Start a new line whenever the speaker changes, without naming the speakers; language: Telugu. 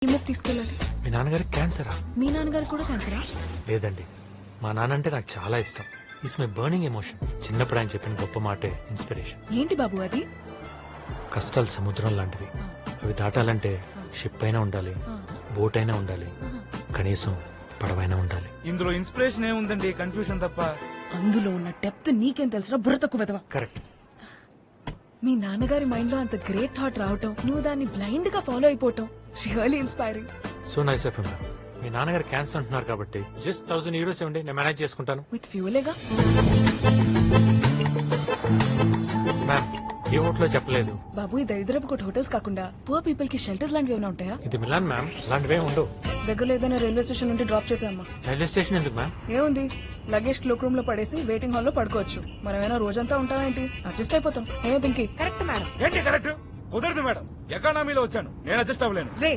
ఈమెకు తీసుకెళ్ళాలి.
మీ నాన్నగారికి క్యాన్సరా?
మీ నాన్నగారు కూడా క్యాన్సరా?
లేదండి, మా నాన్న అంటే నాకు చాలా ఇష్టం. Is my burning emotion. చిన్నప్పుడు ఆయన చెప్పిన గొప్ప మాటే ఇన్స్పిరేషన్.
ఏంటి బాబు అది?
కష్టాలు సముద్రం లాంటివి. అవి దాటాలంటే షిప్ అయినా ఉండాలి, బోట్ అయినా ఉండాలి, కనీసం పడవైనా ఉండాలి.
ఇందులో ఇన్స్పిరేషన్ ఏముందండి, కన్ఫ్యూషన్ తప్ప.
అందులో ఉన్న డెప్త్ నీకేం తెలుసురా బుర్ర తక్కువ వెదవా.
కరెక్ట్.
మీ నాన్నగారి మైండ్ లో అంత గ్రేట్ థాట్ రావటం, నువ్వు దాన్ని బ్లైండ్ గా ఫాలో అయిపోవటం really inspiring.
So nice of him. మీ నాన్నగారు క్యాన్సర్ అంటున్నారు కాబట్టి జస్ట్ 1000 euros ఇవ్వండి, నేను మేనేజ్ చేసుకుంటాను.
విత్ ఫ్యూలేగా.
మ్యామ్, ఏ హోటల్లో చెప్పలేదు.
బాబు ఈ దరిద్రపు కొట్టు హోటల్స్ కాకుండా పువర్ పీపుల్ కి షెల్టర్స్ లాంటివి ఏమైనా ఉంటాయా?
ఇది మిలాన్ మ్యామ్, అలాంటివే ఉండవు.
దగ్గరలో ఏదైనా రైల్వే స్టేషన్ నుండి డ్రాప్ చేసామా?
రైల్వే స్టేషన్ ఎందుకు మ్యామ్?
ఏముంది, లగేజ్ క్లోక్ రూమ్ లో పడేసి వెయిటింగ్ హాల్ లో పడుకోవచ్చు. మనమేనా రోజంతా ఉంటామా ఏంటి? అడ్జస్ట్ అయిపోతాం. ఏమో పింకీ? Correct madam.
ఏంటి కరెక్ట్? కుదరదు మేడం, ఎకానమీలో వచ్చాను, నేను అడ్జస్ట్ అవ్వలేను.
రే